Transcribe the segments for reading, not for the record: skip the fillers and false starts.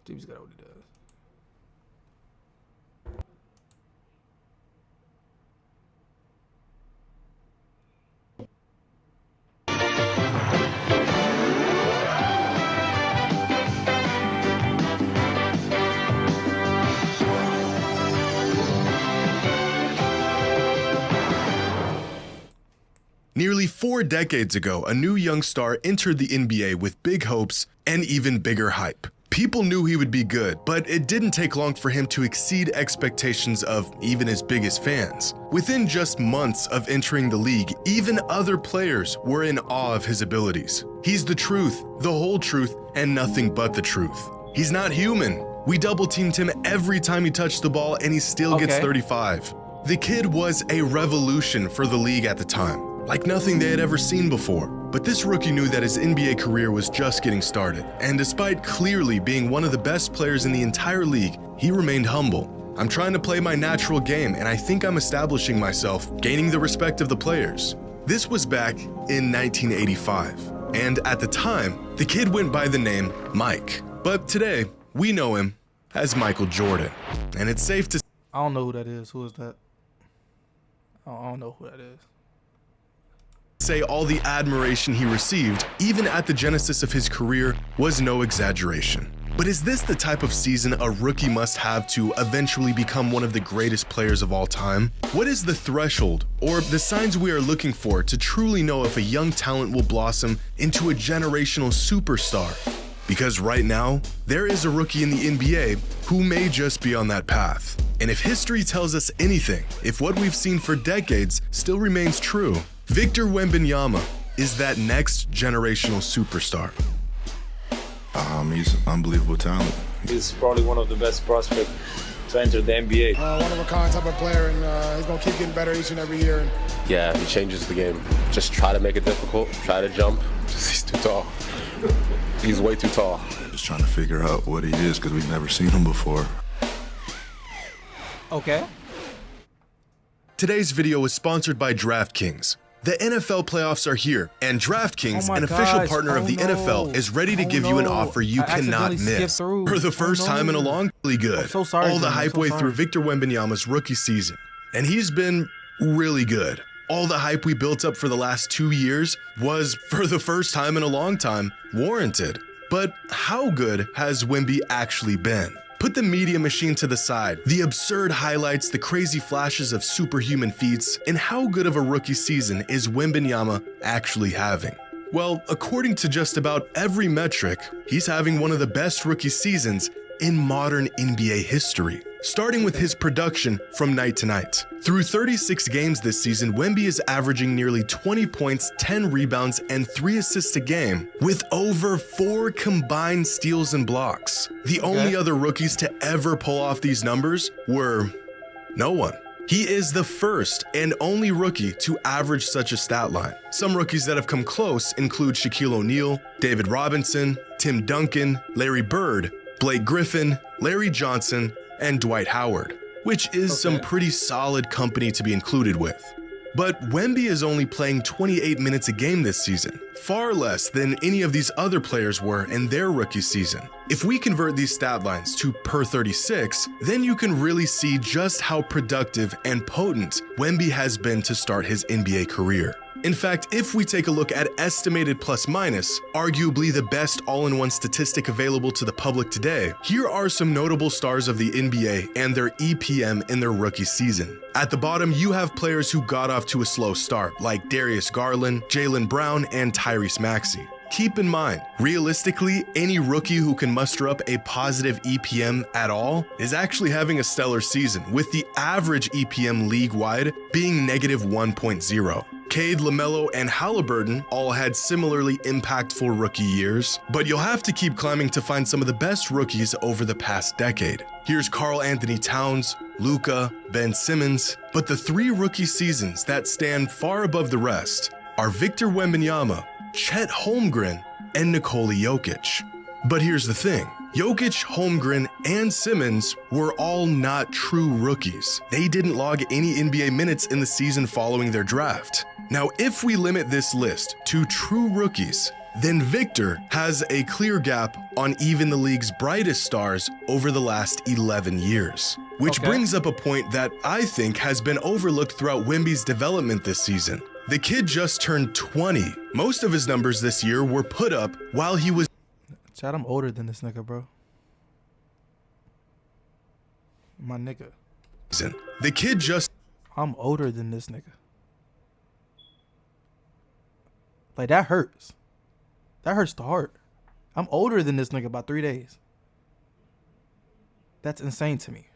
Steve's got what he does. Nearly 4 decades ago, a new young star entered the NBA with big hopes and even bigger hype. People knew he would be good, but it didn't take long for him to exceed expectations of even his biggest fans. Within just months of entering the league, even other players were in awe of his abilities. He's the truth, the whole truth, and nothing but the truth. He's not human. We double-teamed him every time he touched the ball, and he still gets 35. The kid was a revolution for the league at the time, like nothing they had ever seen before. But this rookie knew that his NBA career was just getting started, and despite clearly being one of the best players in the entire league, he remained humble. I'm trying to play my natural game, and I think I'm establishing myself, gaining the respect of the players. This was back in 1985, and at the time, the kid went by the name Mike. But today, we know him as Michael Jordan, and it's safe to I don't know who that is. Who is that? I don't know who that is. say all the admiration he received, even at the genesis of his career, was no exaggeration. But is this the type of season a rookie must have to eventually become one of the greatest players of all time? What is the threshold, or the signs we are looking for to truly know if a young talent will blossom into a generational superstar? Because right now, there is a rookie in the NBA who may just be on that path. And if history tells us anything, if what we've seen for decades still remains true, Victor Wembenyama is that next generational superstar. He's an unbelievable talent. He's probably one of the best prospects to enter the NBA. One of a kind type of player, and he's going to keep getting better each and every year. Yeah, he changes the game. Just try to make it difficult, try to jump. He's too tall. He's way too tall. Just trying to figure out what he is because we've never seen him before. Okay. Today's video is sponsored by DraftKings. The NFL playoffs are here, and DraftKings, an official partner of the NFL, is ready to give you an offer you cannot miss. For the first time in a long, really good. I'm so sorry, all the John. I'm hype so way sorry. through Victor Wembanyama's rookie season, and he's been really good. All the hype we built up for the last 2 years was, for the first time in a long time, warranted. But how good has Wemby actually been? Put the media machine to the side, the absurd highlights, the crazy flashes of superhuman feats, and how good of a rookie season is Wembenyama actually having? Well, according to just about every metric, he's having one of the best rookie seasons in modern NBA history, starting with his production from night to night. Through 36 games this season, Wemby is averaging nearly 20 points, 10 rebounds, and 3 assists a game, with over 4 combined steals and blocks. The only other rookies to ever pull off these numbers were no one. He is the first and only rookie to average such a stat line. Some rookies that have come close include Shaquille O'Neal, David Robinson, Tim Duncan, Larry Bird, Blake Griffin, Larry Johnson, and Dwight Howard, which is some pretty solid company to be included with. But Wemby is only playing 28 minutes a game this season, far less than any of these other players were in their rookie season. If we convert these stat lines to per 36, then you can really see just how productive and potent Wemby has been to start his NBA career. In fact, if we take a look at estimated plus-minus, arguably the best all-in-one statistic available to the public today, here are some notable stars of the NBA and their EPM in their rookie season. At the bottom, you have players who got off to a slow start, like Darius Garland, Jaylen Brown, and Tyrese Maxey. Keep in mind, realistically, any rookie who can muster up a positive EPM at all is actually having a stellar season, with the average EPM league-wide being negative 1.0. Cade, LaMelo, and Halliburton all had similarly impactful rookie years, but you'll have to keep climbing to find some of the best rookies over the past decade. Here's Karl Anthony Towns, Luka, Ben Simmons, but the 3 rookie seasons that stand far above the rest are Victor Wembanyama, Chet Holmgren, and Nikola Jokic. But here's the thing. Jokic, Holmgren, and Simmons were all not true rookies. They didn't log any NBA minutes in the season following their draft. Now, if we limit this list to true rookies, then Victor has a clear gap on even the league's brightest stars over the last 11 years. Which brings up a point that I think has been overlooked throughout Wemby's development this season. The kid just turned 20. Most of his numbers this year were put up while he was... Chad, I'm older than this nigga, bro. My nigga. The kid just... I'm older than this nigga. Like, that hurts. That hurts the heart. I'm older than this nigga by 3 days. That's insane to me.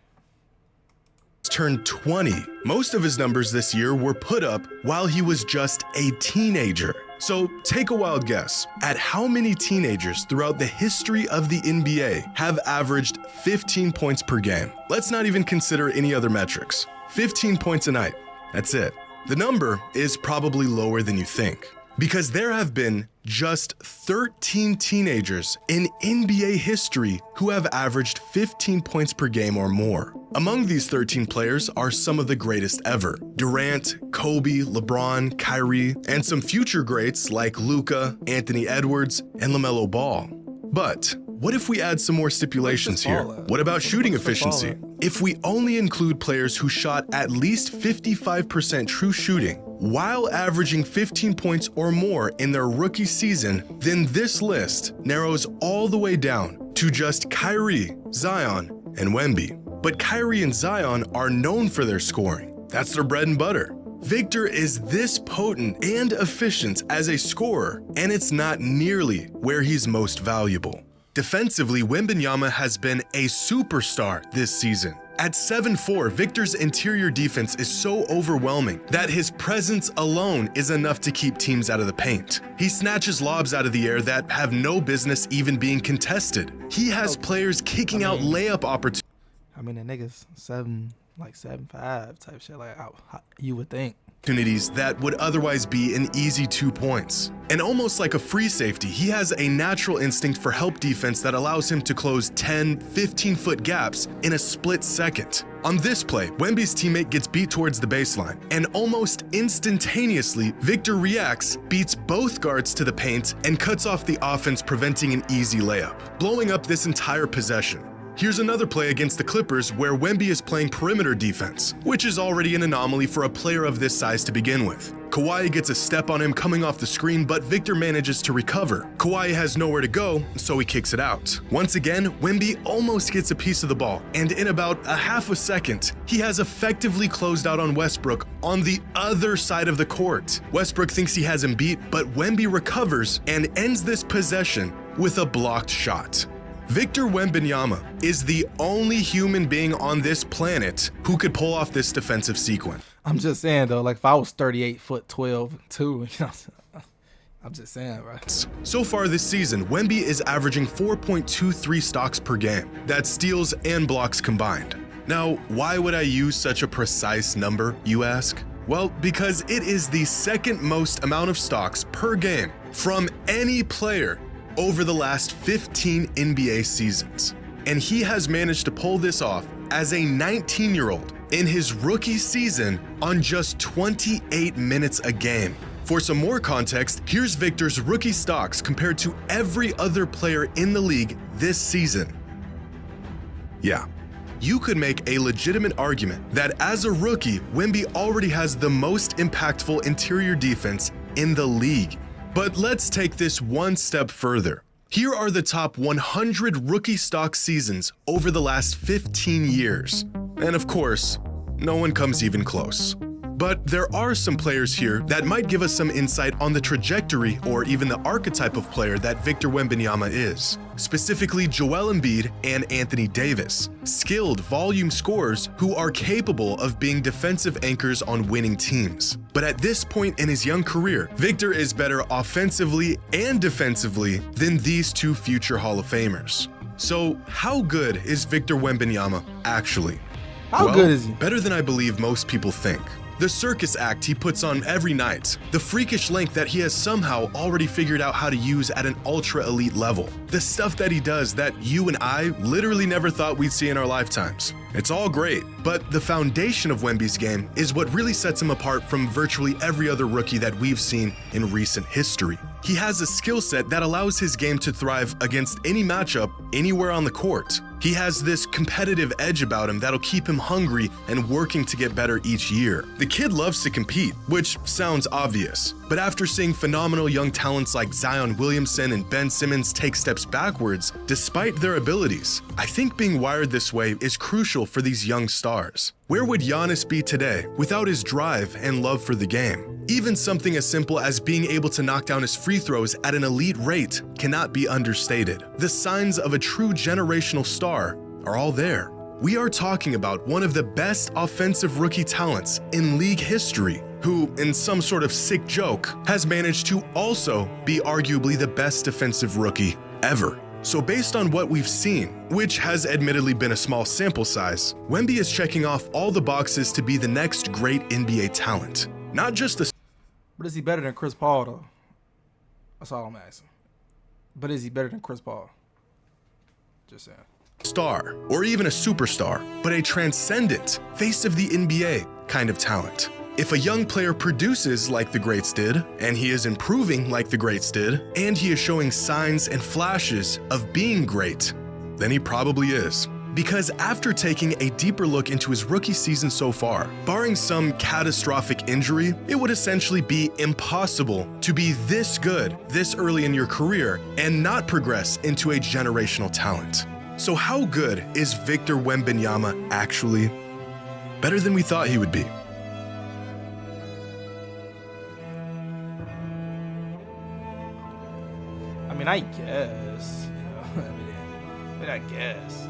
Turned 20. Most of his numbers this year were put up while he was just a teenager. So take a wild guess at how many teenagers throughout the history of the NBA have averaged 15 points per game. Let's not even consider any other metrics. 15 points a night. That's it. The number is probably lower than you think, because there have been just 13 teenagers in NBA history who have averaged 15 points per game or more. Among these 13 players are some of the greatest ever: Durant, Kobe, LeBron, Kyrie, and some future greats like Luka, Anthony Edwards, and LaMelo Ball. But what if we add some more stipulations here? What about shooting efficiency? If we only include players who shot at least 55% true shooting while averaging 15 points or more in their rookie season, then this list narrows all the way down to just Kyrie, Zion, and Wemby. But Kyrie and Zion are known for their scoring. That's their bread and butter. Victor is this potent and efficient as a scorer, and it's not nearly where he's most valuable. Defensively, Wembenyama has been a superstar this season. At 7'4", Victor's interior defense is so overwhelming that his presence alone is enough to keep teams out of the paint. He snatches lobs out of the air that have no business even being contested. He has players kicking out layup opportunities. I mean, the nigga's 7'5" type shit. Like, you would think. That would otherwise be an easy 2 points. And almost like a free safety, he has a natural instinct for help defense that allows him to close 10, 15-foot gaps in a split second. On this play, Wemby's teammate gets beat towards the baseline, and almost instantaneously, Victor reacts, beats both guards to the paint, and cuts off the offense, preventing an easy layup, blowing up this entire possession. Here's another play against the Clippers where Wemby is playing perimeter defense, which is already an anomaly for a player of this size to begin with. Kawhi gets a step on him coming off the screen, but Victor manages to recover. Kawhi has nowhere to go, so he kicks it out. Once again, Wemby almost gets a piece of the ball, and in about a half a second, he has effectively closed out on Westbrook on the other side of the court. Westbrook thinks he has him beat, but Wemby recovers and ends this possession with a blocked shot. Victor Wembenyama is the only human being on this planet who could pull off this defensive sequence. I'm just saying, though, like, if I was 38'12" too, you know, I'm just saying, right? So far this season, Wemby is averaging 4.23 stocks per game. That's steals and blocks combined. Now, why would I use such a precise number, you ask? Well, because it is the second most amount of stocks per game from any player over the last 15 NBA seasons. And he has managed to pull this off as a 19-year-old in his rookie season on just 28 minutes a game. For some more context, here's Victor's rookie stocks compared to every other player in the league this season. Yeah, you could make a legitimate argument that as a rookie, Wemby already has the most impactful interior defense in the league. But let's take this one step further. Here are the top 100 rookie stock seasons over the last 15 years. And of course, no one comes even close. But there are some players here that might give us some insight on the trajectory or even the archetype of player that Victor Wembanyama is. Specifically, Joel Embiid and Anthony Davis, skilled volume scorers who are capable of being defensive anchors on winning teams. But at this point in his young career, Victor is better offensively and defensively than these two future Hall of Famers. So how good is Victor Wembanyama actually? How good is he? Better than I believe most people think. the circus act he puts on every night, the freakish length that he has somehow already figured out how to use at an ultra elite level, the stuff that he does that you and I literally never thought we'd see in our lifetimes. It's all great, but the foundation of Wemby's game is what really sets him apart from virtually every other rookie that we've seen in recent history. He has a skill set that allows his game to thrive against any matchup anywhere on the court. He has this competitive edge about him that'll keep him hungry and working to get better each year. The kid loves to compete, which sounds obvious, but after seeing phenomenal young talents like Zion Williamson and Ben Simmons take steps backwards despite their abilities, I think being wired this way is crucial for these young stars. Where would Giannis be today without his drive and love for the game? Even something as simple as being able to knock down his free throws at an elite rate cannot be understated. The signs of a true generational star are all there. We are talking about one of the best offensive rookie talents in league history, who, in some sort of sick joke, has managed to also be arguably the best defensive rookie ever. So based on what we've seen, which has admittedly been a small sample size, Wemby is checking off all the boxes to be the next great NBA talent. Not just the But is he better than Chris Paul, though? That's all I'm asking. But is he better than Chris Paul? Just saying. star, or even a superstar, but a transcendent, face of the NBA kind of talent. If a young player produces like the greats did, and he is improving like the greats did, and he is showing signs and flashes of being great, then he probably is. Because after taking a deeper look into his rookie season so far, barring some catastrophic injury, it would essentially be impossible to be this good this early in your career and not progress into a generational talent. So how good is Victor Wembenyama actually? Better than we thought he would be. I mean, I guess. I guess.